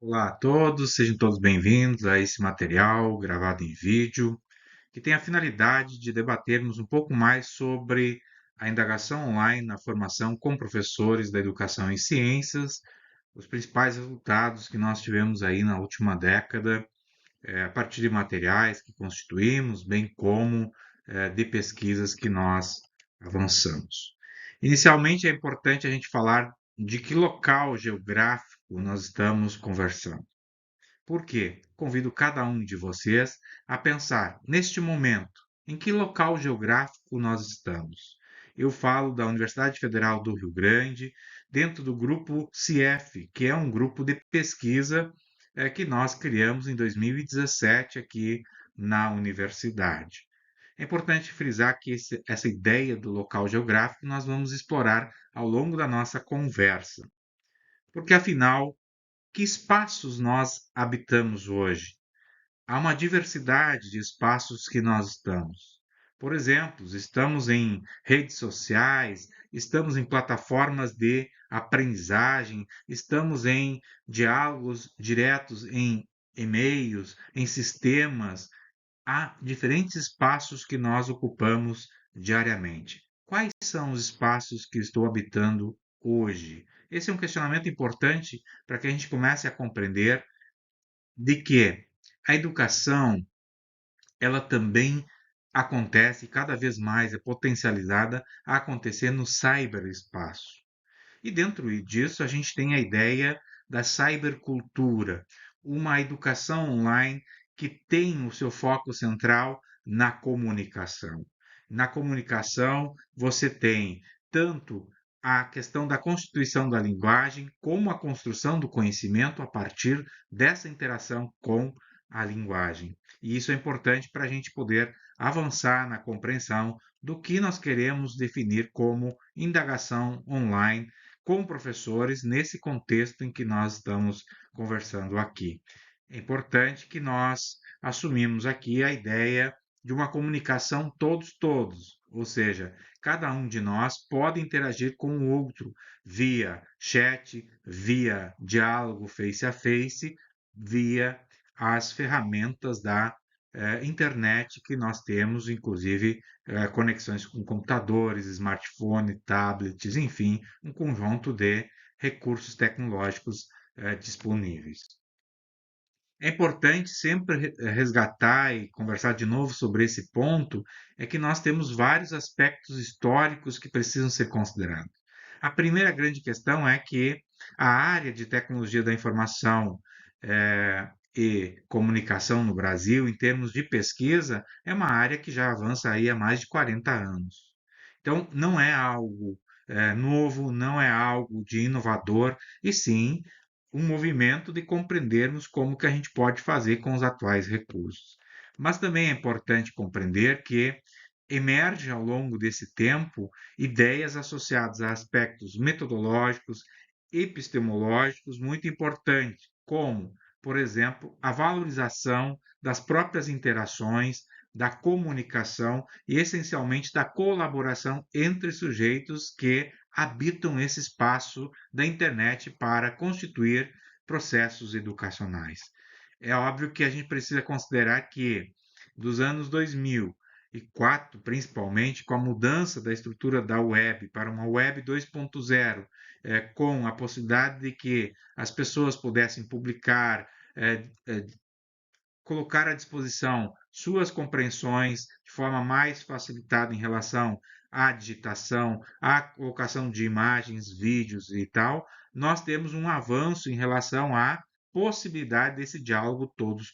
Olá a todos, sejam todos bem-vindos a esse material gravado em vídeo, que tem a finalidade de debatermos um pouco mais sobre a indagação online na formação com professores da educação em ciências, os principais resultados que nós tivemos aí na última década, a partir de materiais que constituímos, bem como de pesquisas que nós avançamos. Inicialmente, é importante a gente falar de que local geográfico nós estamos conversando. Por quê? Convido cada um de vocês a pensar, neste momento, em que local geográfico nós estamos. Eu falo da Universidade Federal do Rio Grande, dentro do grupo CIEF, que é um grupo de pesquisa que nós criamos em 2017 aqui na universidade. É importante frisar que essa ideia do local geográfico nós vamos explorar ao longo da nossa conversa, porque afinal que espaços nós habitamos hoje? Há uma diversidade de espaços que nós estamos. Por exemplo, estamos em redes sociais, estamos em plataformas de aprendizagem, estamos em diálogos diretos em e-mails, em sistemas. Há diferentes espaços que nós ocupamos diariamente. Quais são os espaços que estou habitando hoje? Esse é um questionamento importante para que a gente comece a compreender de que a educação, ela também acontece, cada vez mais é potencializada a acontecer no cyberespaço. E dentro disso a gente tem a ideia da cybercultura, uma educação online que tem o seu foco central na comunicação. Na comunicação, você tem tanto a questão da constituição da linguagem, como a construção do conhecimento a partir dessa interação com a linguagem. E isso é importante para a gente poder avançar na compreensão do que nós queremos definir como indagação online com professores nesse contexto em que nós estamos conversando aqui. É importante que nós assumimos aqui a ideia de uma comunicação todos, ou seja, cada um de nós pode interagir com o outro via chat, via diálogo face a face, via as ferramentas da internet que nós temos, inclusive conexões com computadores, smartphone, tablets, enfim, um conjunto de recursos tecnológicos disponíveis. É importante sempre resgatar e conversar de novo sobre esse ponto, é que nós temos vários aspectos históricos que precisam ser considerados. A primeira grande questão é que a área de tecnologia da informação e comunicação no Brasil, em termos de pesquisa, é uma área que já avança aí há mais de 40 anos. Então, não é algo novo, não é algo de inovador, e sim um movimento de compreendermos como que a gente pode fazer com os atuais recursos. Mas também é importante compreender que emerge ao longo desse tempo ideias associadas a aspectos metodológicos, epistemológicos muito importantes, como, por exemplo, a valorização das próprias interações, da comunicação e, essencialmente, da colaboração entre sujeitos que habitam esse espaço da internet para constituir processos educacionais. É óbvio que a gente precisa considerar que, dos anos 2004, principalmente, com a mudança da estrutura da web para uma web 2.0, com a possibilidade de que as pessoas pudessem publicar, colocar à disposição suas compreensões de forma mais facilitada em relação à digitação, à colocação de imagens, vídeos e tal, nós temos um avanço em relação à possibilidade desse diálogo todos.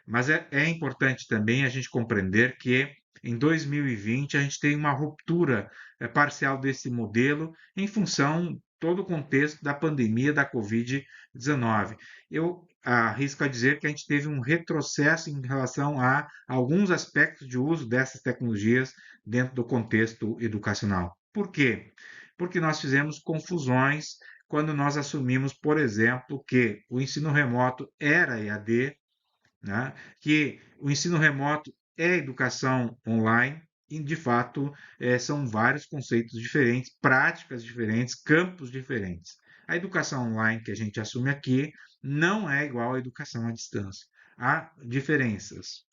Mas é importante também a gente compreender que em 2020 a gente tem uma ruptura parcial desse modelo em função todo o contexto da pandemia da Covid-19. Eu arrisco a dizer que a gente teve um retrocesso em relação a alguns aspectos de uso dessas tecnologias dentro do contexto educacional. Por quê? Porque nós fizemos confusões quando nós assumimos, por exemplo, que o ensino remoto era EAD, né? Que o ensino remoto é educação online e, de fato, são vários conceitos diferentes, práticas diferentes, campos diferentes. a educação online que a gente assume aqui não é igual à educação à distância. Há diferenças.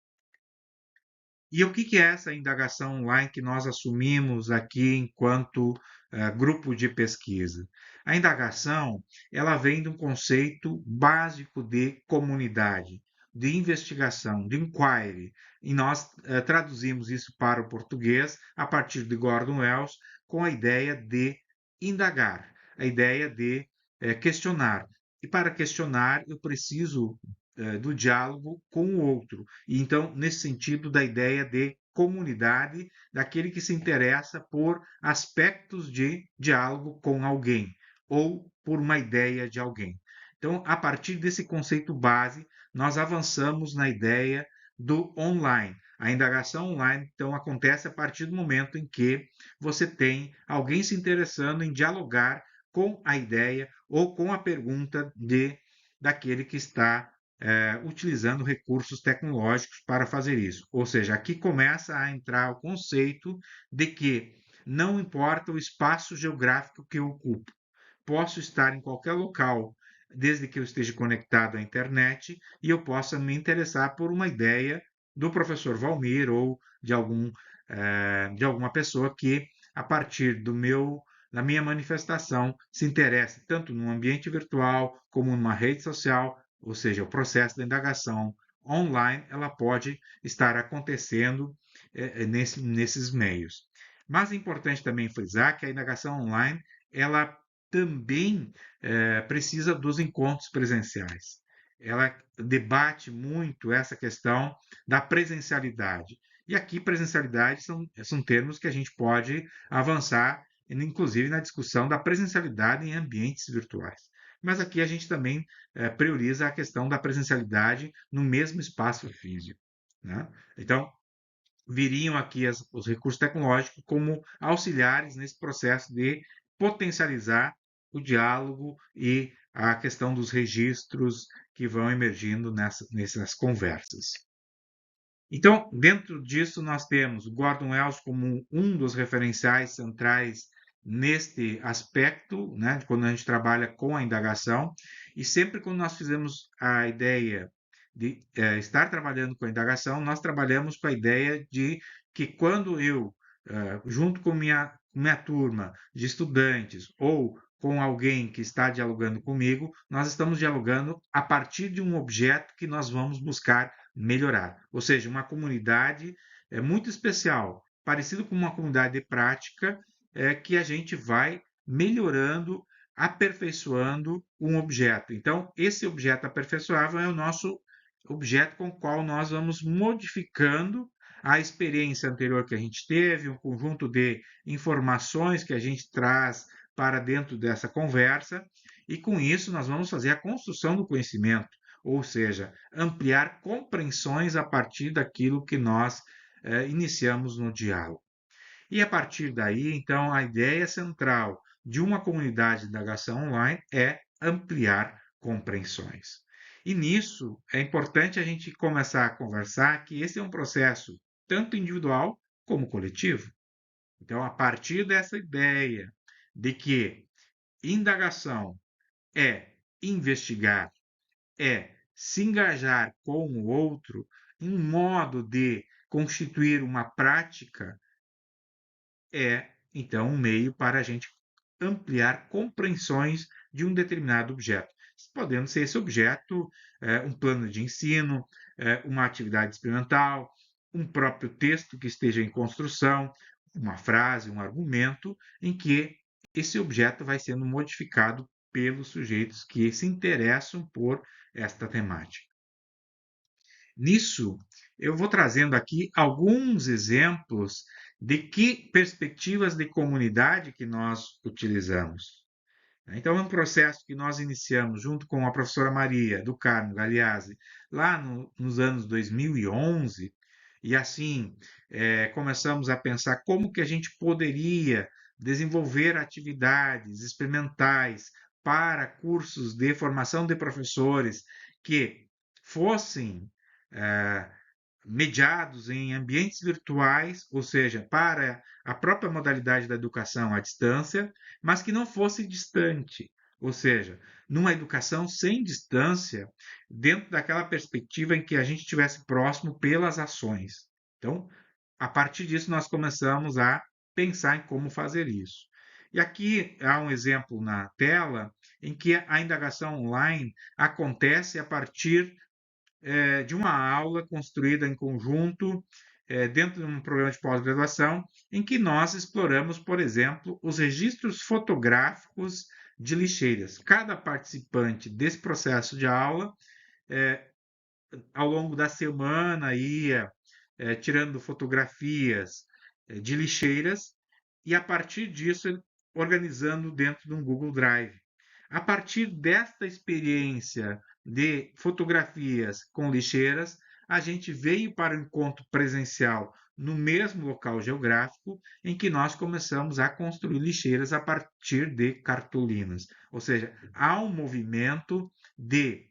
E o que que é essa indagação online que nós assumimos aqui enquanto grupo de pesquisa? A indagação, ela vem de um conceito básico de comunidade, de investigação, de inquiry, e nós traduzimos isso para o português a partir de Gordon Wells com a ideia de indagar, a ideia de questionar. E para questionar, eu preciso do diálogo com o outro. E então, nesse sentido da ideia de comunidade, daquele que se interessa por aspectos de diálogo com alguém ou por uma ideia de alguém. Então, a partir desse conceito base, nós avançamos na ideia do online. A indagação online, então, acontece a partir do momento em que você tem alguém se interessando em dialogar com a ideia ou com a pergunta daquele que está utilizando recursos tecnológicos para fazer isso. Ou seja, aqui começa a entrar o conceito de que não importa o espaço geográfico que eu ocupo, posso estar em qualquer local, desde que eu esteja conectado à internet e eu possa me interessar por uma ideia do professor Valmir ou de alguma pessoa que, a partir da minha manifestação, se interesse tanto no ambiente virtual como numa rede social, ou seja, o processo da indagação online, ela pode estar acontecendo nesses meios. Mas é importante também frisar que a indagação online, ela também precisa dos encontros presenciais. Ela debate muito essa questão da presencialidade. E aqui, presencialidade são termos que a gente pode avançar, inclusive na discussão da presencialidade em ambientes virtuais. Mas aqui a gente também prioriza a questão da presencialidade no mesmo espaço físico. Né? Então, viriam aqui os recursos tecnológicos como auxiliares nesse processo de potencializar o diálogo e a questão dos registros que vão emergindo nessas conversas. Então, dentro disso, nós temos o Gordon Wells como um dos referenciais centrais neste aspecto, né, quando a gente trabalha com a indagação, e sempre quando nós fizemos a ideia de estar trabalhando com a indagação, nós trabalhamos com a ideia de que quando eu, junto com minha turma de estudantes ou com alguém que está dialogando comigo, nós estamos dialogando a partir de um objeto que nós vamos buscar melhorar. Ou seja, uma comunidade muito especial, parecido com uma comunidade de prática, que a gente vai melhorando, aperfeiçoando um objeto. Então, esse objeto aperfeiçoável é o nosso objeto com o qual nós vamos modificando a experiência anterior que a gente teve, um conjunto de informações que a gente traz para dentro dessa conversa, e com isso nós vamos fazer a construção do conhecimento, ou seja, ampliar compreensões a partir daquilo que nós iniciamos no diálogo. E a partir daí, então, a ideia central de uma comunidade de indagação online é ampliar compreensões. E nisso é importante a gente começar a conversar que esse é um processo tanto individual como coletivo. Então, a partir dessa ideia de que indagação é investigar, é se engajar com o outro em modo de constituir uma prática, então, um meio para a gente ampliar compreensões de um determinado objeto. Podendo ser esse objeto um plano de ensino, uma atividade experimental, um próprio texto que esteja em construção, uma frase, um argumento, em que esse objeto vai sendo modificado pelos sujeitos que se interessam por esta temática. Nisso, eu vou trazendo aqui alguns exemplos de que perspectivas de comunidade que nós utilizamos. Então, é um processo que nós iniciamos junto com a professora Maria do Carmo Galeazzi, lá nos anos 2011, e assim começamos a pensar como que a gente poderia desenvolver atividades experimentais para cursos de formação de professores que fossem eh, mediados em ambientes virtuais, ou seja, para a própria modalidade da educação à distância, mas que não fosse distante, ou seja, numa educação sem distância, dentro daquela perspectiva em que a gente estivesse próximo pelas ações. Então, a partir disso, nós começamos a pensar em como fazer isso. E aqui há um exemplo na tela em que a indagação online acontece a partir de uma aula construída em conjunto dentro de um programa de pós-graduação, em que nós exploramos, por exemplo, os registros fotográficos de lixeiras. Cada participante desse processo de aula, eh, ao longo da semana, ia tirando fotografias de lixeiras e, a partir disso, organizando dentro de um Google Drive. A partir desta experiência de fotografias com lixeiras, a gente veio para o encontro presencial no mesmo local geográfico em que nós começamos a construir lixeiras a partir de cartolinas. Ou seja, há um movimento de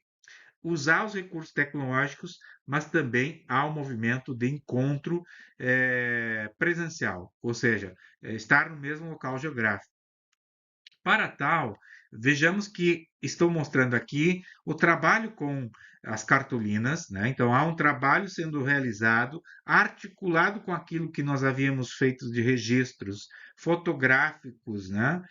usar os recursos tecnológicos, mas também há um movimento de encontro presencial, ou seja, estar no mesmo local geográfico. Para tal, vejamos que estou mostrando aqui o trabalho com as cartolinas, né? Então, há um trabalho sendo realizado, articulado com aquilo que nós havíamos feito de registros fotográficos, né?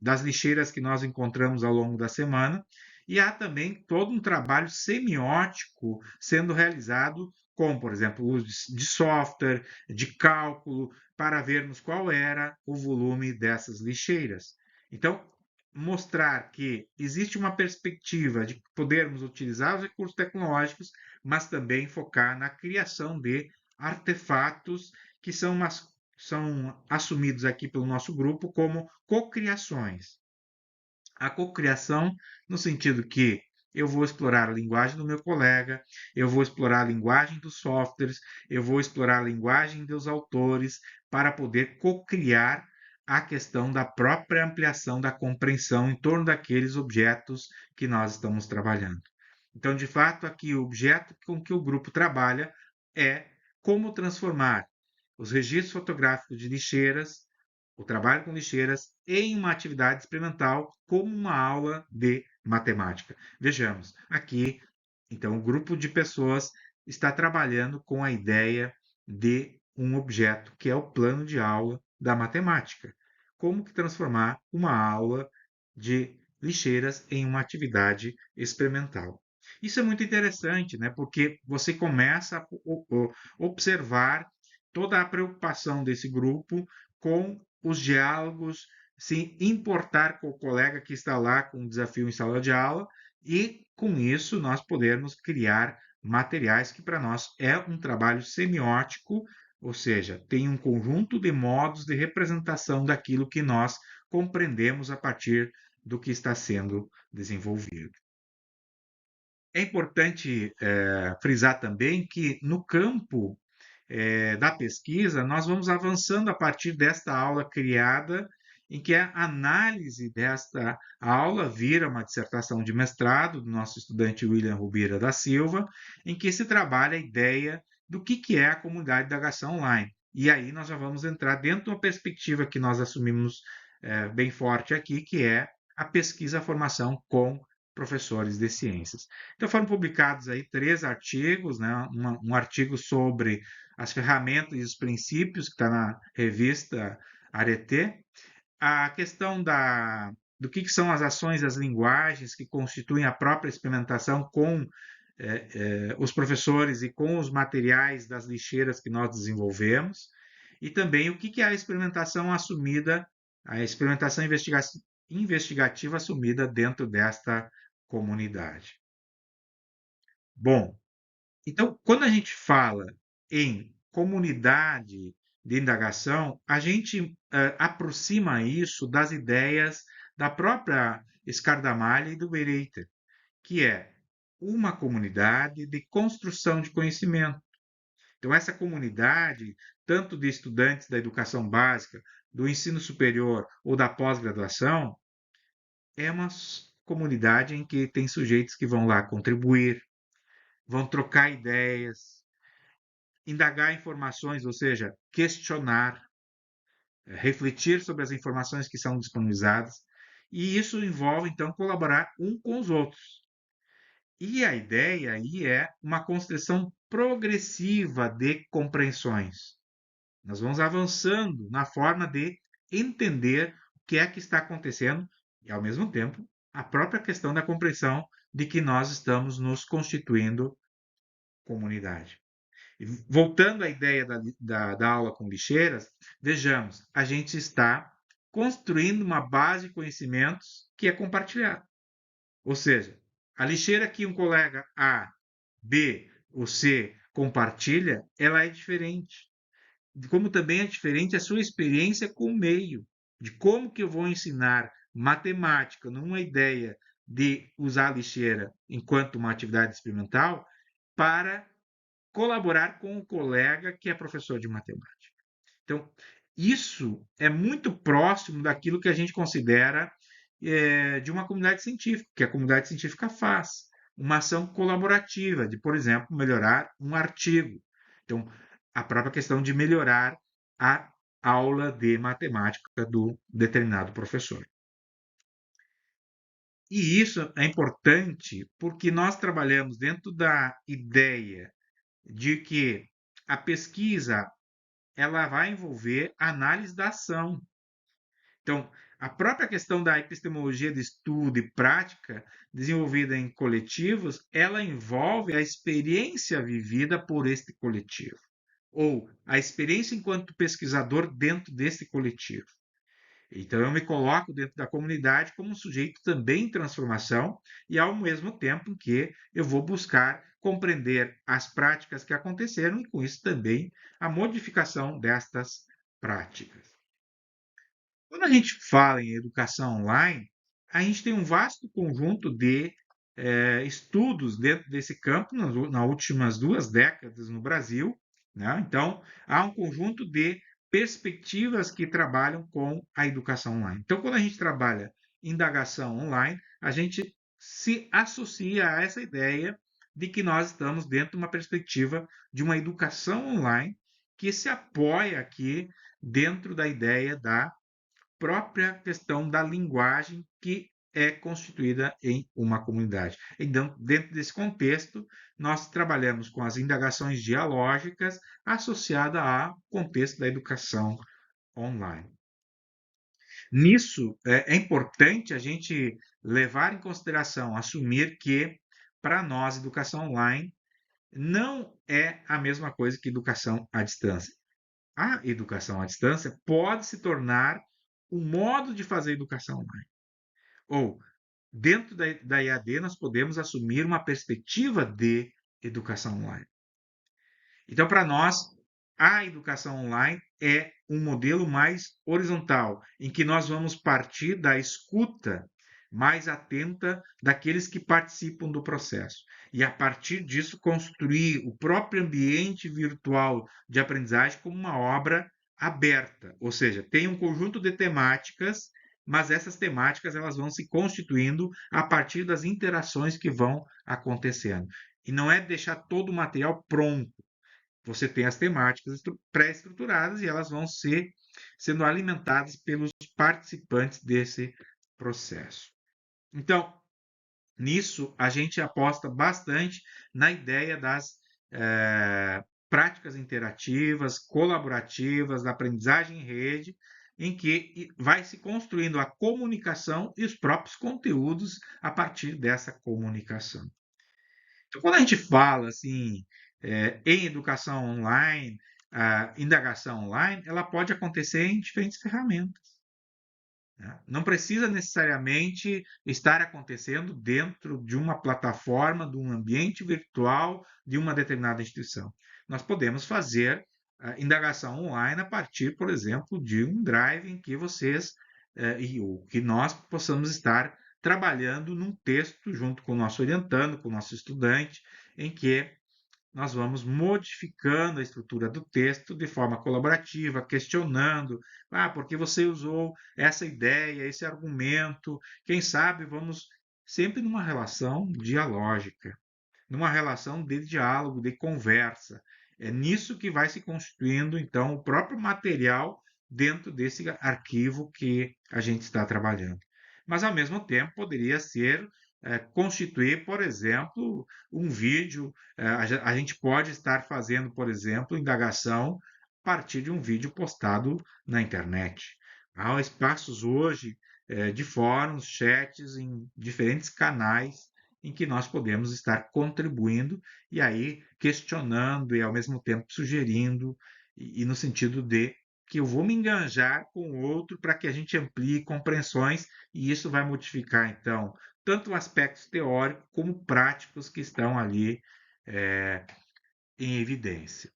Das lixeiras que nós encontramos ao longo da semana, e há também todo um trabalho semiótico sendo realizado com, por exemplo, o uso de software, de cálculo, para vermos qual era o volume dessas lixeiras. Então, mostrar que existe uma perspectiva de podermos utilizar os recursos tecnológicos, mas também focar na criação de artefatos que são assumidos aqui pelo nosso grupo como cocriações. A cocriação no sentido que eu vou explorar a linguagem do meu colega, eu vou explorar a linguagem dos softwares, eu vou explorar a linguagem dos autores para poder cocriar a questão da própria ampliação da compreensão em torno daqueles objetos que nós estamos trabalhando. Então, de fato, aqui o objeto com que o grupo trabalha é como transformar os registros fotográficos de lixeiras, o trabalho com lixeiras, em uma atividade experimental, como uma aula de matemática. Vejamos, aqui, então, o grupo de pessoas está trabalhando com a ideia de um objeto que é o plano de aula da matemática. Como que transformar uma aula de lixeiras em uma atividade experimental. Isso é muito interessante, né? Porque você começa a observar toda a preocupação desse grupo com os diálogos, se importar com o colega que está lá com um desafio em sala de aula e, com isso, nós podermos criar materiais que para nós é um trabalho semiótico, ou seja, tem um conjunto de modos de representação daquilo que nós compreendemos a partir do que está sendo desenvolvido. É importante frisar também que no campo da pesquisa, nós vamos avançando a partir desta aula criada, em que a análise desta aula vira uma dissertação de mestrado do nosso estudante William Rubira da Silva, em que se trabalha a ideia do que é a comunidade da indagação online. E aí nós já vamos entrar dentro de uma perspectiva que nós assumimos bem forte aqui, que é a pesquisa, a formação com professores de ciências. Então foram publicados aí 3 artigos, né? Um artigo sobre as ferramentas e os princípios, que está na revista Arete, a questão do que são as ações e as linguagens que constituem a própria experimentação com os professores e com os materiais das lixeiras que nós desenvolvemos, e também o que é a experimentação assumida, a experimentação investigativa assumida dentro desta comunidade. Bom, então, quando a gente fala em comunidade de indagação, a gente aproxima isso das ideias da própria Scardamalha e do Bereiter, que é uma comunidade de construção de conhecimento. Então, essa comunidade, tanto de estudantes da educação básica, do ensino superior ou da pós-graduação, é uma comunidade em que tem sujeitos que vão lá contribuir, vão trocar ideias, indagar informações, ou seja, questionar, refletir sobre as informações que são disponibilizadas. e isso envolve, então, colaborar um com os outros. E a ideia aí é uma construção progressiva de compreensões. Nós vamos avançando na forma de entender o que é que está acontecendo e, ao mesmo tempo, a própria questão da compreensão de que nós estamos nos constituindo comunidade. E voltando à ideia da aula com lixeiras, vejamos, a gente está construindo uma base de conhecimentos que é compartilhada. Ou seja, a lixeira que um colega A, B ou C compartilha, ela é diferente. Como também é diferente a sua experiência com o meio, de como que eu vou ensinar matemática numa ideia de usar a lixeira enquanto uma atividade experimental para colaborar com o colega que é professor de matemática. Então, isso é muito próximo daquilo que a gente considera de uma comunidade científica, que a comunidade científica faz. Uma ação colaborativa de, por exemplo, melhorar um artigo. Então, a própria questão de melhorar a aula de matemática do determinado professor. E isso é importante porque nós trabalhamos dentro da ideia de que a pesquisa ela vai envolver análise da ação. Então, a própria questão da epistemologia de estudo e prática desenvolvida em coletivos, ela envolve a experiência vivida por este coletivo, ou a experiência enquanto pesquisador dentro desse coletivo. Então, eu me coloco dentro da comunidade como um sujeito também em transformação e, ao mesmo tempo que eu vou buscar compreender as práticas que aconteceram e, com isso, também a modificação destas práticas. Quando a gente fala em educação online, a gente tem um vasto conjunto de estudos dentro desse campo nas últimas 2 décadas no Brasil, né? Então, há um conjunto de perspectivas que trabalham com a educação online. Então, quando a gente trabalha indagação online, a gente se associa a essa ideia de que nós estamos dentro de uma perspectiva de uma educação online que se apoia aqui dentro da ideia da própria questão da linguagem que é constituída em uma comunidade. Então, dentro desse contexto, nós trabalhamos com as indagações dialógicas associadas ao contexto da educação online. Nisso, é importante a gente levar em consideração, assumir que, para nós, educação online não é a mesma coisa que educação à distância. A educação à distância pode se tornar um modo de fazer educação online. Ou, dentro da EAD, nós podemos assumir uma perspectiva de educação online. Então, para nós, a educação online é um modelo mais horizontal, em que nós vamos partir da escuta mais atenta daqueles que participam do processo. E, a partir disso, construir o próprio ambiente virtual de aprendizagem como uma obra aberta, ou seja, tem um conjunto de temáticas, mas essas temáticas elas vão se constituindo a partir das interações que vão acontecendo. E não é deixar todo o material pronto. Você tem as temáticas pré-estruturadas e elas vão sendo alimentadas pelos participantes desse processo. Então, nisso, a gente aposta bastante na ideia das práticas interativas, colaborativas, da aprendizagem em rede, em que vai se construindo a comunicação e os próprios conteúdos a partir dessa comunicação. Então, quando a gente fala assim, em educação online, a indagação online, ela pode acontecer em diferentes ferramentas. Né? Não precisa necessariamente estar acontecendo dentro de uma plataforma, de um ambiente virtual de uma determinada instituição. Nós podemos fazer a indagação online a partir, por exemplo, de um drive em que vocês e que nós possamos estar trabalhando num texto junto com o nosso orientando, com o nosso estudante, em que nós vamos modificando a estrutura do texto de forma colaborativa, questionando, por que você usou essa ideia, esse argumento? Quem sabe vamos sempre numa relação dialógica, numa relação de diálogo, de conversa. É nisso que vai se constituindo, então, o próprio material dentro desse arquivo que a gente está trabalhando. mas ao mesmo tempo poderia ser constituir, por exemplo, um vídeo. A gente pode estar fazendo, por exemplo, indagação a partir de um vídeo postado na internet. Há espaços hoje de fóruns, chats em diferentes canais em que nós podemos estar contribuindo e aí questionando e ao mesmo tempo sugerindo, e no sentido de que eu vou me enganjar com o outro para que a gente amplie compreensões, e isso vai modificar, então, tanto aspectos teóricos como práticos que estão ali é, em evidência.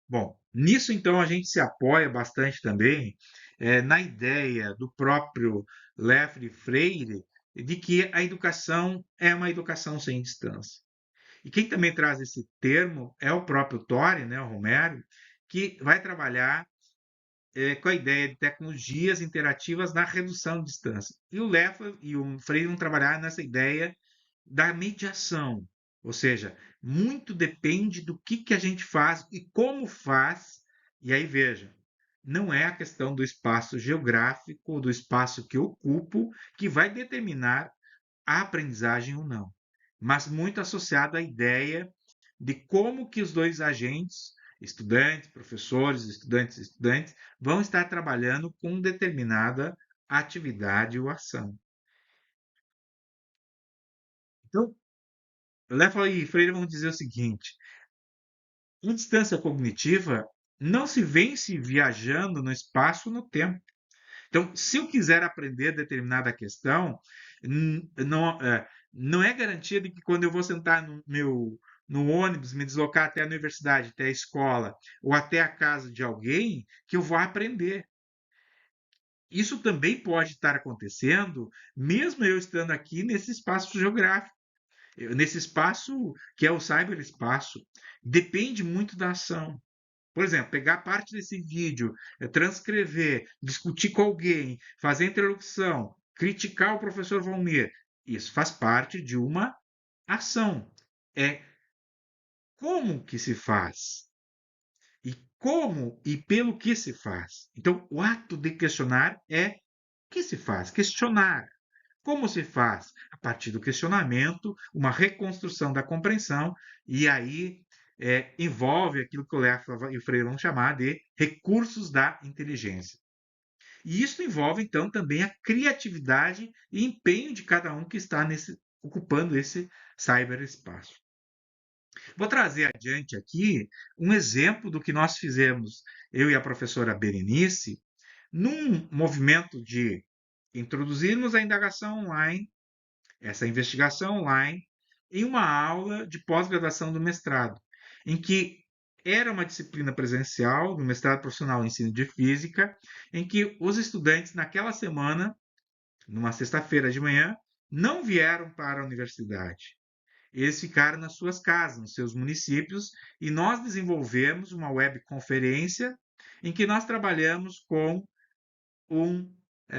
Bom, nisso então a gente se apoia bastante também na ideia do próprio Lefre Freire de que a educação é uma educação sem distância. E quem também traz esse termo é o próprio Torre, né, o Romero, que vai trabalhar com a ideia de tecnologias interativas na redução de distância. E o Leffler e o Freire vão trabalhar nessa ideia da mediação, ou seja, muito depende do que a gente faz e como faz. E aí veja, não é a questão do espaço geográfico, do espaço que eu ocupo, que vai determinar a aprendizagem ou não, mas muito associado à ideia de como que os dois agentes, estudantes, professores, estudantes, vão estar trabalhando com determinada atividade ou ação. Então, Leffler e Freire vão dizer o seguinte: a distância cognitiva não se vence viajando no espaço ou no tempo. Então, se eu quiser aprender determinada questão, não é garantia de que quando eu vou sentar no ônibus, me deslocar até a universidade, até a escola ou até a casa de alguém, que eu vou aprender. Isso também pode estar acontecendo, mesmo eu estando aqui nesse espaço geográfico, nesse espaço que é o cyberespaço. Depende muito da ação. Por exemplo, pegar parte desse vídeo, transcrever, discutir com alguém, fazer interlocução, criticar o professor Valmir, isso faz parte de uma ação. É como que se faz e como e pelo que se faz. Então, o ato de questionar é o que se faz, questionar. Como se faz? A partir do questionamento, uma reconstrução da compreensão, e aí envolve aquilo que o Leffler e o Freire vão chamar de recursos da inteligência. E isso envolve, então, também a criatividade e empenho de cada um que está ocupando esse cyberespaço. Vou trazer adiante aqui um exemplo do que nós fizemos, eu e a professora Berenice, num movimento de introduzirmos a indagação online, essa investigação online, em uma aula de pós-graduação do mestrado, em que era uma disciplina presencial do mestrado profissional em ensino de física, em que os estudantes, naquela semana, numa sexta-feira de manhã, não vieram para a universidade. Eles ficaram nas suas casas, nos seus municípios, e nós desenvolvemos uma webconferência em que nós trabalhamos com um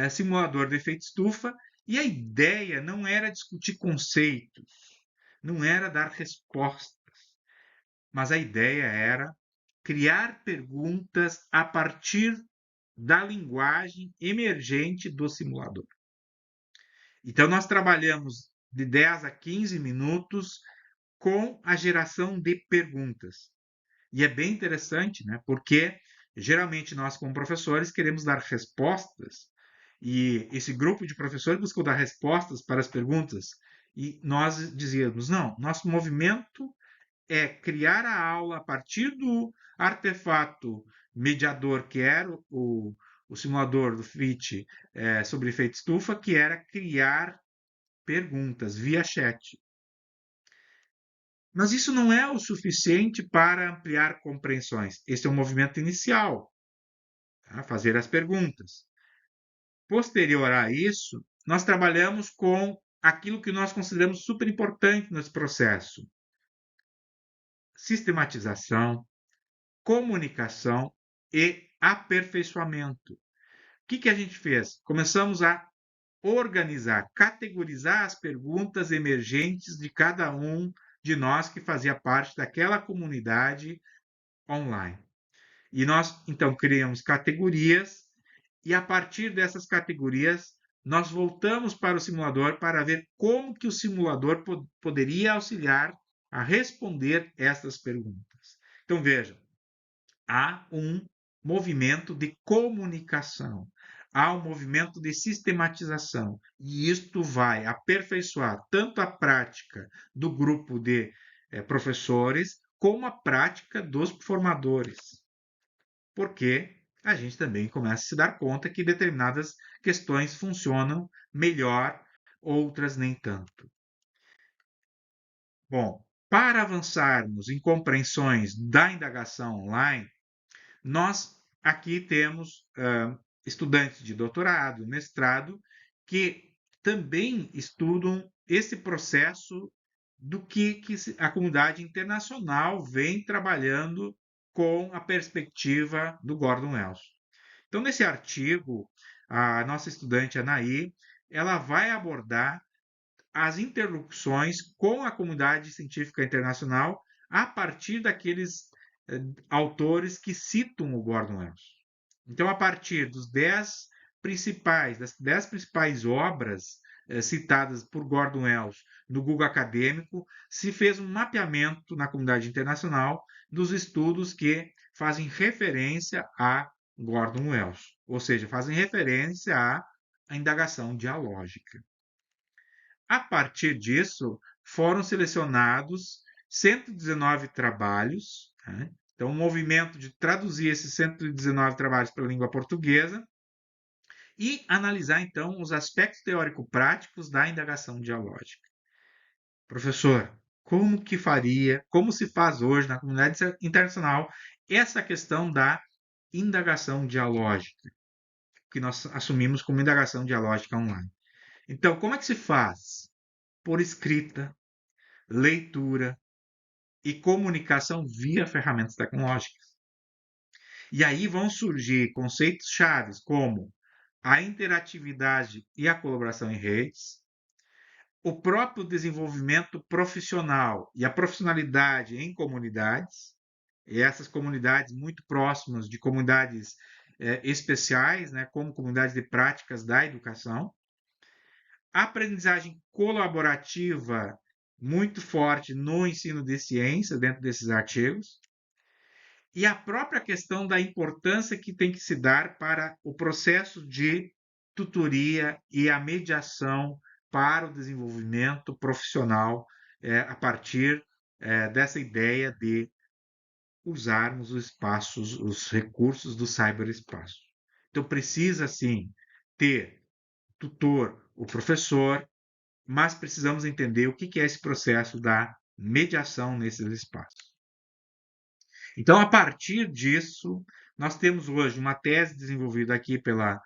simulador de efeito estufa, e a ideia não era discutir conceitos, não era dar respostas, mas a ideia era criar perguntas a partir da linguagem emergente do simulador. Então, nós trabalhamos de 10 a 15 minutos com a geração de perguntas. E é bem interessante, né? Porque geralmente nós, como professores, queremos dar respostas, e esse grupo de professores buscou dar respostas para as perguntas, e nós dizíamos: não, nosso movimento é criar a aula a partir do artefato mediador, que era o simulador do FIT sobre efeito estufa, que era criar perguntas via chat. Mas isso não é o suficiente para ampliar compreensões. Esse é o movimento inicial, tá? Fazer as perguntas. Posterior a isso, nós trabalhamos com aquilo que nós consideramos super importante nesse processo: sistematização, comunicação e aperfeiçoamento. O que a gente fez? Começamos a organizar, categorizar as perguntas emergentes de cada um de nós que fazia parte daquela comunidade online. E nós, então, criamos categorias e a partir dessas categorias, nós voltamos para o simulador para ver como que o simulador poderia auxiliar a responder estas perguntas. Então, veja, há um movimento de comunicação, há um movimento de sistematização, e isto vai aperfeiçoar tanto a prática do grupo de professores, como a prática dos formadores, porque a gente também começa a se dar conta que determinadas questões funcionam melhor, outras nem tanto. Bom, para avançarmos em compreensões da indagação online, nós aqui temos estudantes de doutorado, mestrado, que também estudam esse processo do que a comunidade internacional vem trabalhando com a perspectiva do Gordon Wells. Então, nesse artigo, a nossa estudante Anaí, ela vai abordar as interlocuções com a comunidade científica internacional a partir daqueles autores que citam o Gordon Wells. Então, a partir das 10 principais obras citadas por Gordon Wells no Google Acadêmico, se fez um mapeamento na comunidade internacional dos estudos que fazem referência a Gordon Wells, ou seja, fazem referência à indagação dialógica. A partir disso, foram selecionados 119 trabalhos, né? Então, o movimento de traduzir esses 119 trabalhos para a língua portuguesa e analisar, então, os aspectos teórico-práticos da indagação dialógica. Professor, como se faz hoje na comunidade internacional essa questão da indagação dialógica, que nós assumimos como indagação dialógica online? Então, como é que se faz? Por escrita, leitura e comunicação via ferramentas tecnológicas. E aí vão surgir conceitos chaves como a interatividade e a colaboração em redes, o próprio desenvolvimento profissional e a profissionalidade em comunidades, e essas comunidades muito próximas de comunidades especiais, né, como comunidades de práticas da educação, a aprendizagem colaborativa muito forte no ensino de ciência, dentro desses artigos, e a própria questão da importância que tem que se dar para o processo de tutoria e a mediação para o desenvolvimento profissional a partir dessa ideia de usarmos os espaços, os recursos do cyberespaço. Então, precisa, sim, ter tutor, o professor, mas precisamos entender o que é esse processo da mediação nesses espaços. Então, a partir disso, nós temos hoje uma tese desenvolvida aqui pela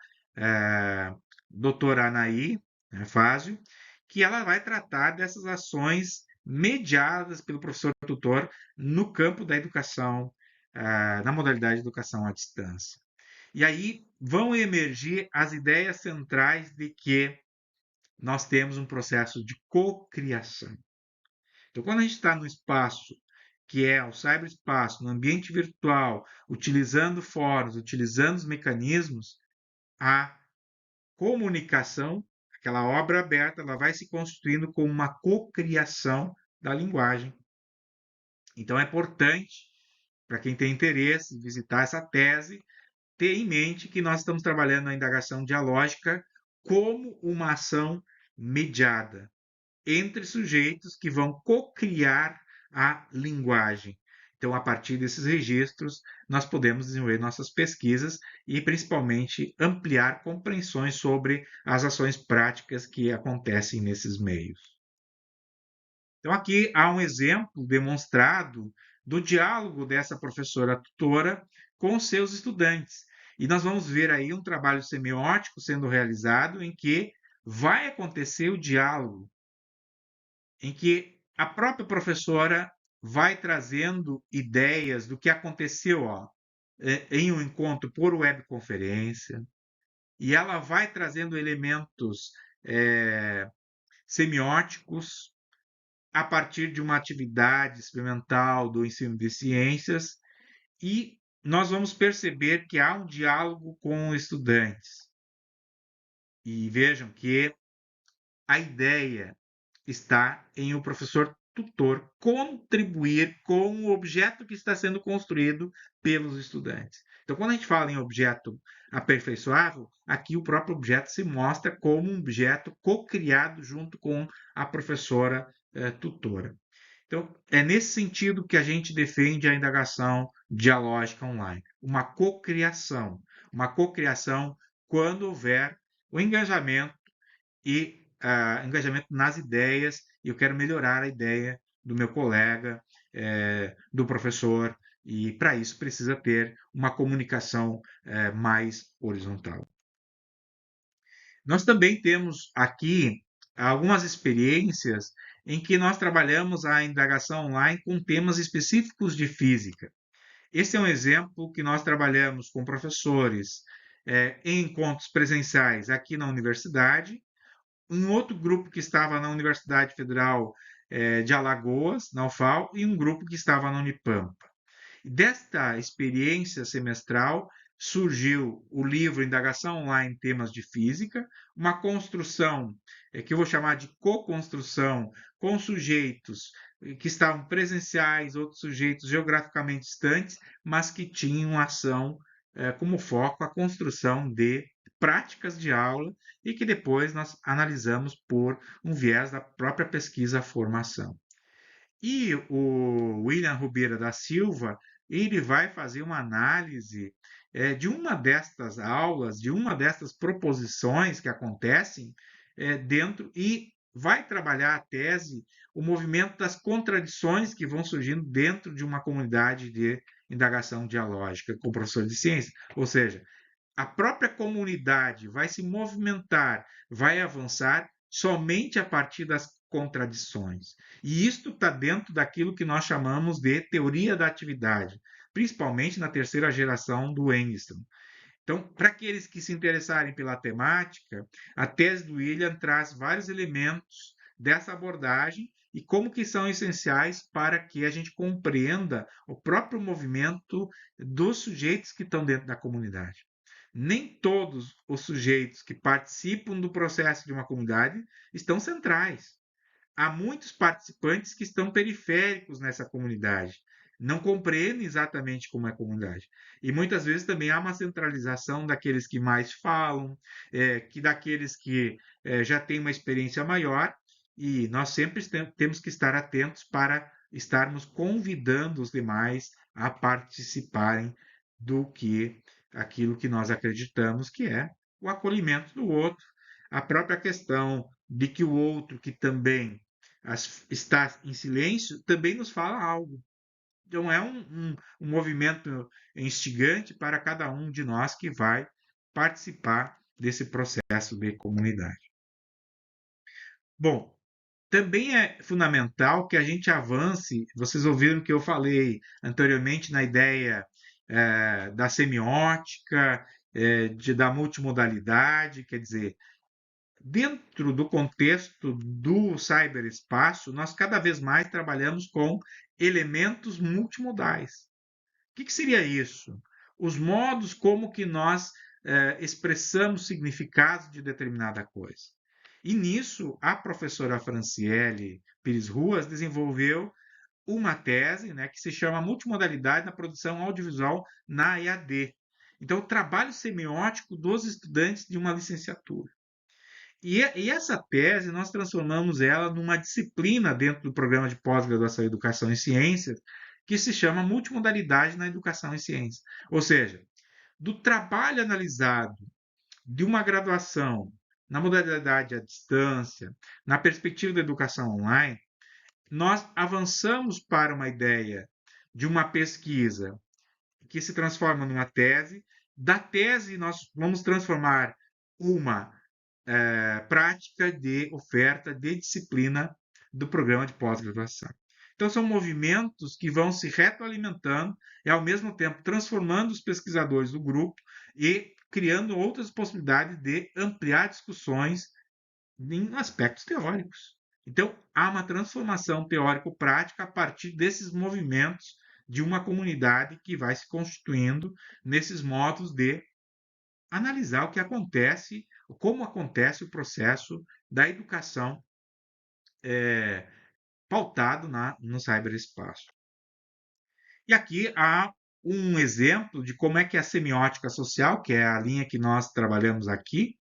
doutora Anaí Fázio, que ela vai tratar dessas ações mediadas pelo professor tutor no campo da educação, na modalidade de educação à distância. E aí vão emergir as ideias centrais de que nós temos um processo de cocriação. Então, quando a gente está no espaço, que é o cyberespaço, no ambiente virtual, utilizando fóruns, utilizando os mecanismos, a comunicação, aquela obra aberta, ela vai se constituindo como uma cocriação da linguagem. Então, é importante, para quem tem interesse em visitar essa tese, ter em mente que nós estamos trabalhando a indagação dialógica como uma ação mediada entre sujeitos que vão cocriar a linguagem. Então, a partir desses registros, nós podemos desenvolver nossas pesquisas e, principalmente, ampliar compreensões sobre as ações práticas que acontecem nesses meios. Então, aqui há um exemplo demonstrado do diálogo dessa professora tutora com seus estudantes. E nós vamos ver aí um trabalho semiótico sendo realizado em que vai acontecer o diálogo, em que a própria professora vai trazendo ideias do que aconteceu em um encontro por webconferência, e ela vai trazendo elementos semióticos a partir de uma atividade experimental do ensino de ciências, e nós vamos perceber que há um diálogo com estudantes. E vejam que a ideia está em o professor tutor contribuir com o objeto que está sendo construído pelos estudantes. Então, quando a gente fala em objeto aperfeiçoável, aqui o próprio objeto se mostra como um objeto co-criado junto com a professora tutora. Então, é nesse sentido que a gente defende a indagação dialógica online, uma cocriação quando houver o engajamento e engajamento nas ideias, e eu quero melhorar a ideia do meu colega, do professor, e para isso precisa ter uma comunicação mais horizontal. Nós também temos aqui algumas experiências em que nós trabalhamos a indagação online com temas específicos de física. Esse é um exemplo que nós trabalhamos com professores em encontros presenciais aqui na universidade, um outro grupo que estava na Universidade Federal de Alagoas, na UFAL, e um grupo que estava na Unipampa. Desta experiência semestral surgiu o livro Indagação Online em Temas de Física, uma construção que eu vou chamar de co-construção com sujeitos que estavam presenciais, outros sujeitos geograficamente distantes, mas que tinham ação como foco a construção de práticas de aula e que depois nós analisamos por um viés da própria pesquisa-formação. E o William Rubeira da Silva, ele vai fazer uma análise de uma destas aulas, de uma destas proposições que acontecem dentro e vai trabalhar a tese, o movimento das contradições que vão surgindo dentro de uma comunidade de indagação dialógica com professores de ciência. Ou seja, a própria comunidade vai se movimentar, vai avançar somente a partir das contradições. E isto está dentro daquilo que nós chamamos de teoria da atividade, principalmente na terceira geração do Engstrom. Então, para aqueles que se interessarem pela temática, a tese do William traz vários elementos dessa abordagem e como que são essenciais para que a gente compreenda o próprio movimento dos sujeitos que estão dentro da comunidade. Nem todos os sujeitos que participam do processo de uma comunidade estão centrais. Há muitos participantes que estão periféricos nessa comunidade, não compreendem exatamente como é a comunidade. E muitas vezes também há uma centralização daqueles que mais falam, que daqueles que já têm uma experiência maior, e nós sempre temos que estar atentos para estarmos convidando os demais a participarem do que aquilo que nós acreditamos que é o acolhimento do outro, a própria questão de que o outro que também está em silêncio também nos fala algo. Então é um movimento instigante para cada um de nós que vai participar desse processo de comunidade. Bom, também é fundamental que a gente avance. Vocês ouviram que eu falei anteriormente na ideia da semiótica, da multimodalidade, quer dizer, dentro do contexto do cyberespaço, nós cada vez mais trabalhamos com elementos multimodais. O que seria isso? Os modos como que nós expressamos significados de determinada coisa. E nisso, a professora Franciele Pires Ruas desenvolveu uma tese, né, que se chama Multimodalidade na Produção Audiovisual na EAD. Então, o trabalho semiótico dos estudantes de uma licenciatura. E essa tese, nós transformamos ela numa disciplina dentro do programa de pós-graduação em Educação e Ciências, que se chama Multimodalidade na Educação e Ciências. Ou seja, do trabalho analisado de uma graduação na modalidade à distância, na perspectiva da educação online, nós avançamos para uma ideia de uma pesquisa que se transforma numa tese. Da tese, nós vamos transformar uma prática de oferta de disciplina do programa de pós-graduação. Então, são movimentos que vão se retroalimentando e, ao mesmo tempo, transformando os pesquisadores do grupo e criando outras possibilidades de ampliar discussões em aspectos teóricos. Então, há uma transformação teórico-prática a partir desses movimentos de uma comunidade que vai se constituindo nesses modos de analisar o que acontece, como acontece o processo da educação pautado no cyberespaço. E aqui há um exemplo de como é que a semiótica social, que é a linha que nós trabalhamos aqui,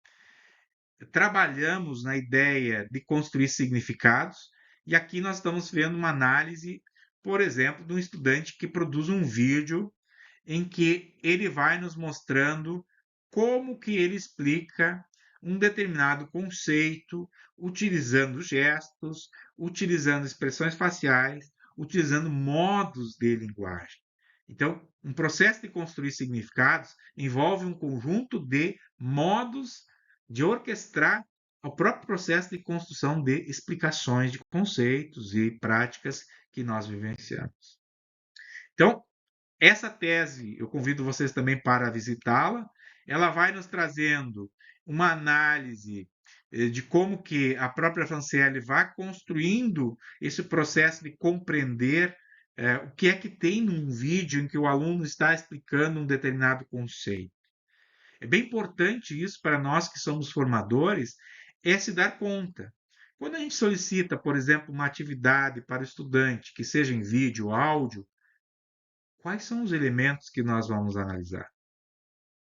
trabalhamos na ideia de construir significados, e aqui nós estamos vendo uma análise, por exemplo, de um estudante que produz um vídeo em que ele vai nos mostrando como que ele explica um determinado conceito, utilizando gestos, utilizando expressões faciais, utilizando modos de linguagem. Então, um processo de construir significados envolve um conjunto de modos de orquestrar o próprio processo de construção de explicações de conceitos e práticas que nós vivenciamos. Então, essa tese, eu convido vocês também para visitá-la. Ela vai nos trazendo uma análise de como que a própria Franciele vai construindo esse processo de compreender o que é que tem num vídeo em que o aluno está explicando um determinado conceito. É bem importante isso para nós que somos formadores, é se dar conta. Quando a gente solicita, por exemplo, uma atividade para o estudante, que seja em vídeo ou áudio, quais são os elementos que nós vamos analisar?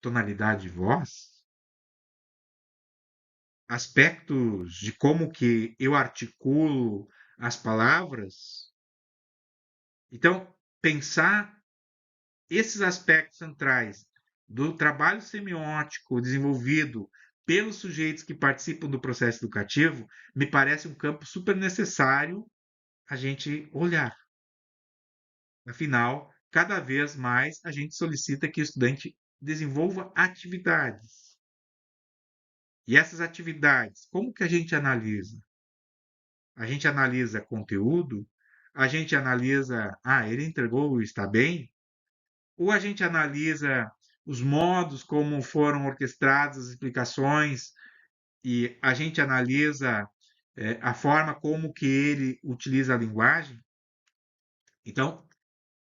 Tonalidade de voz? Aspectos de como que eu articulo as palavras? Então, pensar esses aspectos centrais do trabalho semiótico desenvolvido pelos sujeitos que participam do processo educativo me parece um campo super necessário a gente olhar. Afinal, cada vez mais a gente solicita que o estudante desenvolva atividades. E essas atividades, como que a gente analisa? A gente analisa conteúdo? A gente analisa, ele entregou, está bem? Ou a gente analisa os modos como foram orquestradas as explicações e a gente analisa a forma como que ele utiliza a linguagem? Então,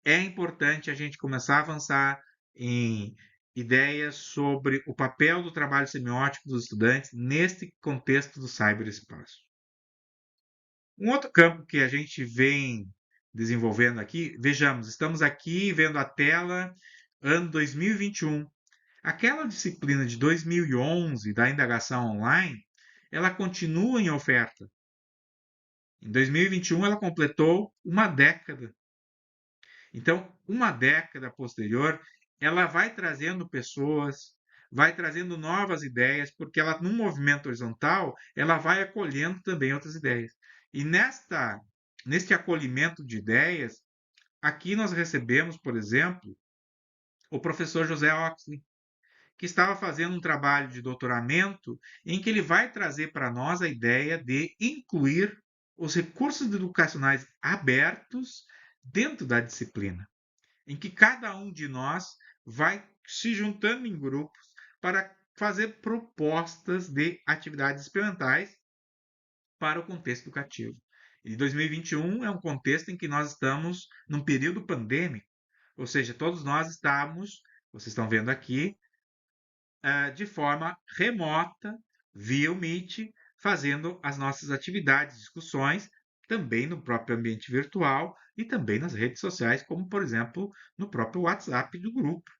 é importante a gente começar a avançar em ideias sobre o papel do trabalho semiótico dos estudantes neste contexto do cyberespaço. Um outro campo que a gente vem desenvolvendo aqui, vejamos, estamos aqui vendo a tela ano 2021. Aquela disciplina de 2011 da indagação online, ela continua em oferta. Em 2021 ela completou uma década. Então, uma década posterior, ela vai trazendo pessoas, vai trazendo novas ideias, porque ela, num movimento horizontal, ela vai acolhendo também outras ideias. E neste acolhimento de ideias, aqui nós recebemos, por exemplo, o professor José Oxley, que estava fazendo um trabalho de doutoramento em que ele vai trazer para nós a ideia de incluir os recursos educacionais abertos dentro da disciplina, em que cada um de nós vai se juntando em grupos para fazer propostas de atividades experimentais para o contexto educativo. E 2021 é um contexto em que nós estamos num período pandêmico, ou seja, todos nós estamos, vocês estão vendo aqui, de forma remota, via o Meet, fazendo as nossas atividades, discussões, também no próprio ambiente virtual e também nas redes sociais, como, por exemplo, no próprio WhatsApp do grupo.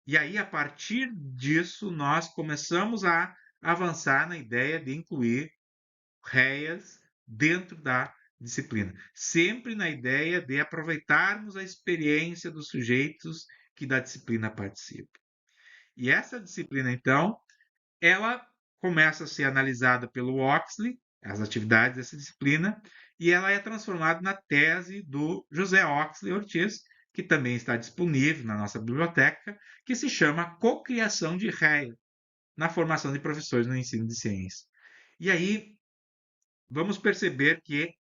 E aí, a partir disso, nós começamos a avançar na ideia de incluir réias dentro da disciplina, sempre na ideia de aproveitarmos a experiência dos sujeitos que da disciplina participam. E essa disciplina, então, ela começa a ser analisada pelo Oxley, as atividades dessa disciplina, e ela é transformada na tese do José Oxley Ortiz, que também está disponível na nossa biblioteca, que se chama Cocriação de réia na formação de professores no ensino de ciência. E aí vamos perceber que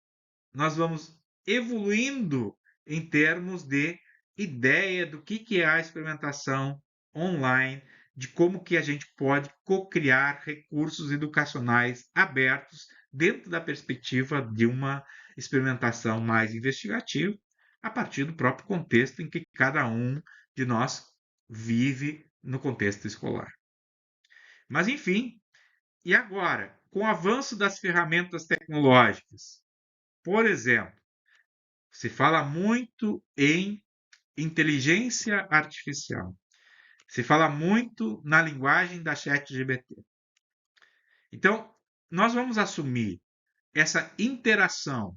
nós vamos evoluindo em termos de ideia do que é a experimentação online, de como que a gente pode co-criar recursos educacionais abertos dentro da perspectiva de uma experimentação mais investigativa, a partir do próprio contexto em que cada um de nós vive no contexto escolar. Mas, enfim, e agora, com o avanço das ferramentas tecnológicas, por exemplo, se fala muito em inteligência artificial, se fala muito na linguagem da ChatGPT. Então, nós vamos assumir essa interação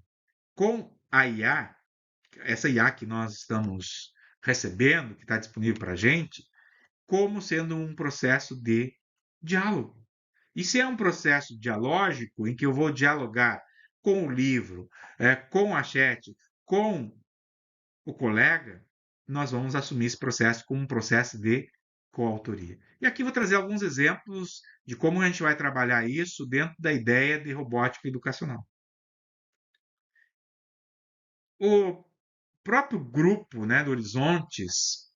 com a IA, essa IA que nós estamos recebendo, que está disponível para a gente, como sendo um processo de diálogo. E se é um processo dialógico, em que eu vou dialogar com o livro, com a chat, com o colega, nós vamos assumir esse processo como um processo de coautoria. E aqui vou trazer alguns exemplos de como a gente vai trabalhar isso dentro da ideia de robótica educacional. O próprio grupo, né, do Horizontes,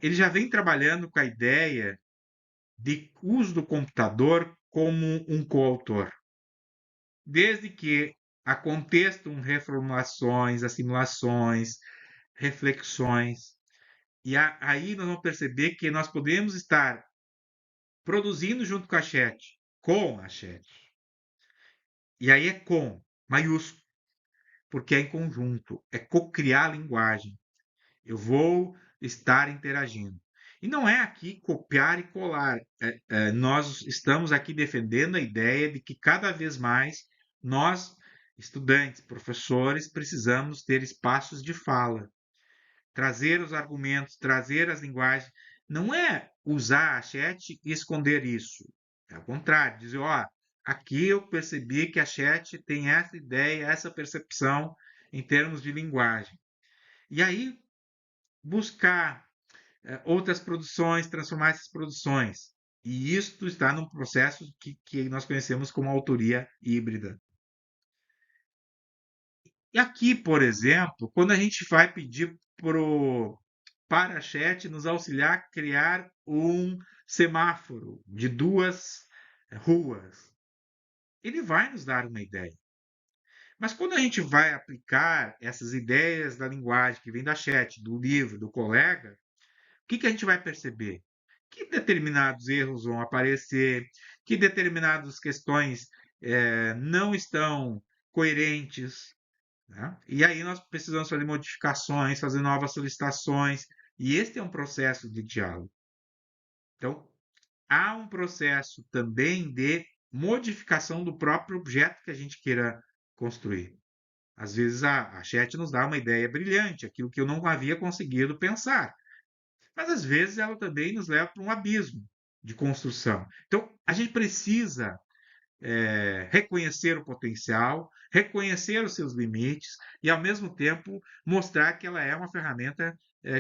ele já vem trabalhando com a ideia de uso do computador como um coautor, desde que aconteçam reformulações, assimilações, reflexões. E aí nós vamos perceber que nós podemos estar produzindo junto com a chat. E aí é com, maiúsculo, porque é em conjunto, é co-criar a linguagem. Eu vou estar interagindo. E não é aqui copiar e colar. Nós estamos aqui defendendo a ideia de que cada vez mais nós, estudantes, professores, precisamos ter espaços de fala, trazer os argumentos, trazer as linguagens. Não é usar a chat e esconder isso. É ao contrário, dizer, ó, aqui eu percebi que a chat tem essa ideia, essa percepção em termos de linguagem. E aí buscar outras produções, transformar essas produções. E isto está num processo que nós conhecemos como autoria híbrida. E aqui, por exemplo, quando a gente vai pedir para a chat nos auxiliar a criar um semáforo de duas ruas, ele vai nos dar uma ideia. Mas quando a gente vai aplicar essas ideias da linguagem que vem da chat, do livro, do colega, o que a gente vai perceber? Que determinados erros vão aparecer, que determinadas questões não estão coerentes, né? E aí nós precisamos fazer modificações, fazer novas solicitações, e este é um processo de diálogo. Então, há um processo também de modificação do próprio objeto que a gente queira construir. Às vezes a chat nos dá uma ideia brilhante, aquilo que eu não havia conseguido pensar. Mas às vezes ela também nos leva para um abismo de construção. Então, a gente precisa reconhecer o potencial, reconhecer os seus limites e, ao mesmo tempo, mostrar que ela é uma ferramenta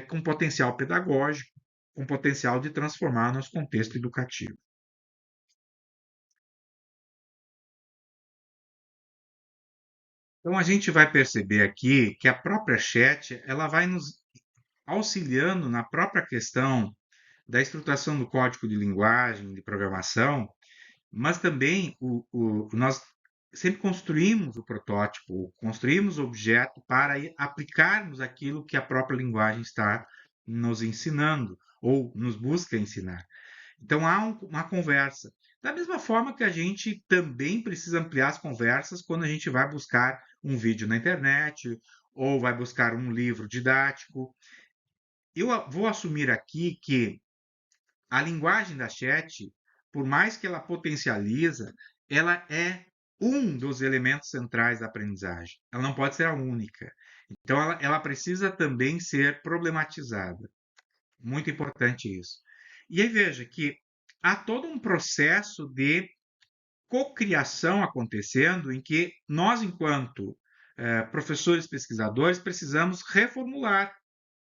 com potencial pedagógico, com potencial de transformar nosso contexto educativo. Então, a gente vai perceber aqui que a própria chat ela vai nos auxiliando na própria questão da estruturação do código de linguagem, de programação, mas também nós sempre construímos o protótipo, construímos o objeto para aplicarmos aquilo que a própria linguagem está nos ensinando ou nos busca ensinar. Então há uma conversa. Da mesma forma que a gente também precisa ampliar as conversas quando a gente vai buscar um vídeo na internet ou vai buscar um livro didático. Eu vou assumir aqui que a linguagem da chat, por mais que ela potencializa, ela é um dos elementos centrais da aprendizagem. Ela não pode ser a única. Então, ela precisa também ser problematizada. Muito importante isso. E aí veja que há todo um processo de cocriação acontecendo em que nós, enquanto professores pesquisadores, precisamos reformular,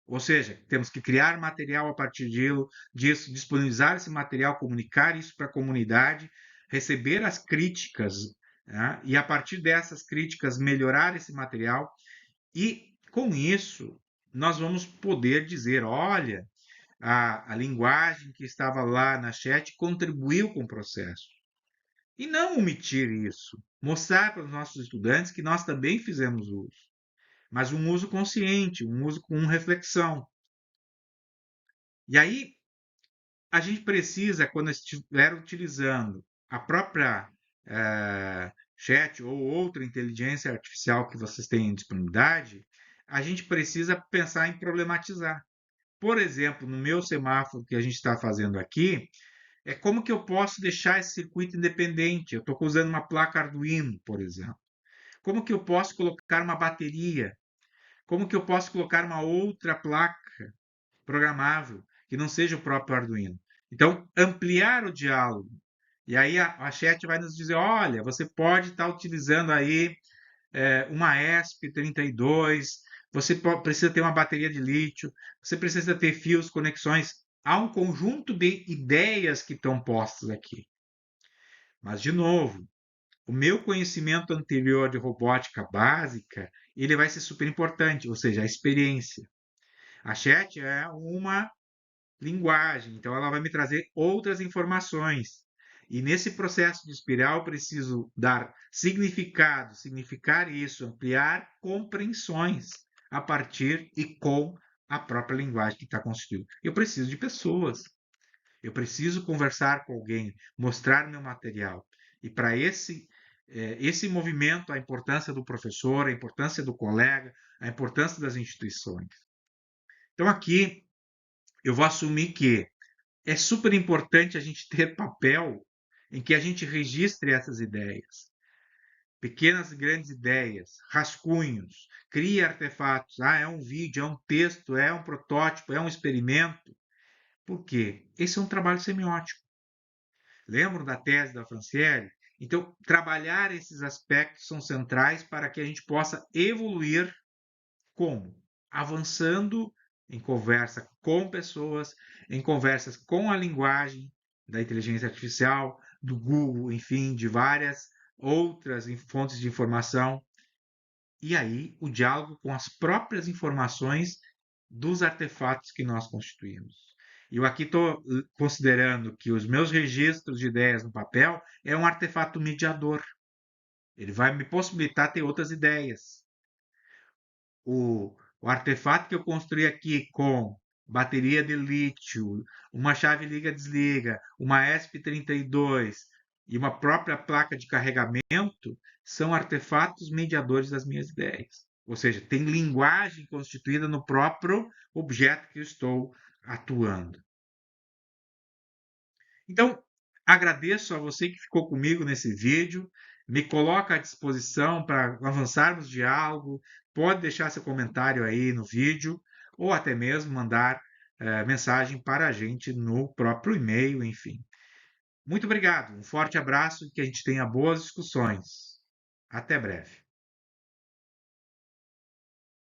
ou seja, temos que criar material a partir disso, disponibilizar esse material, comunicar isso para a comunidade, receber as críticas, né? E a partir dessas críticas melhorar esse material. E com isso, nós vamos poder dizer: olha, a linguagem que estava lá na chat contribuiu com o processo. E não omitir isso, mostrar para os nossos estudantes que nós também fizemos uso. mas um uso consciente, um uso com reflexão. E aí, a gente precisa, quando estiver utilizando a própria chat ou outra inteligência artificial que vocês têm em disponibilidade, a gente precisa pensar em problematizar. Por exemplo, no meu semáforo que a gente está fazendo aqui, é como que eu posso deixar esse circuito independente? Eu estou usando uma placa Arduino, por exemplo. Como que eu posso colocar uma bateria? Como que eu posso colocar uma outra placa programável que não seja o próprio Arduino? Então, ampliar o diálogo. E aí a chat vai nos dizer, olha, você pode estar utilizando aí uma ESP32, você precisa ter uma bateria de lítio, você precisa ter fios, conexões. Há um conjunto de ideias que estão postas aqui. Mas, de novo, o meu conhecimento anterior de robótica básica, ele vai ser super importante, ou seja, a experiência. A chat é uma linguagem, então ela vai me trazer outras informações. E nesse processo de espiral, eu preciso dar significado, significar isso, ampliar compreensões a partir e com a própria linguagem que está constituída. Eu preciso de pessoas, eu preciso conversar com alguém, mostrar meu material. E para esse movimento, a importância do professor, a importância do colega, a importância das instituições. Então, aqui eu vou assumir que é super importante a gente ter papel em que a gente registre essas ideias. Pequenas e grandes ideias, rascunhos, crie artefatos. Ah, é um vídeo, é um texto, é um protótipo, é um experimento. Por quê? Esse é um trabalho semiótico. Lembram da tese da Franciele? Então, trabalhar esses aspectos são centrais para que a gente possa evoluir como? Avançando em conversa com pessoas, em conversas com a linguagem da inteligência artificial, do Google, enfim, de várias outras fontes de informação. E aí, o diálogo com as próprias informações dos artefatos que nós constituímos. E eu aqui estou considerando que os meus registros de ideias no papel é um artefato mediador. Ele vai me possibilitar ter outras ideias. O artefato que eu construí aqui com bateria de lítio, uma chave liga-desliga, uma ESP32 e uma própria placa de carregamento são artefatos mediadores das minhas ideias. Ou seja, tem linguagem constituída no próprio objeto que eu estou atuando. Então, agradeço a você que ficou comigo nesse vídeo. Me coloca à disposição para avançarmos diálogo. Pode deixar seu comentário aí no vídeo ou até mesmo mandar mensagem para a gente no próprio e-mail, enfim. Muito obrigado, um forte abraço e que a gente tenha boas discussões. Até breve.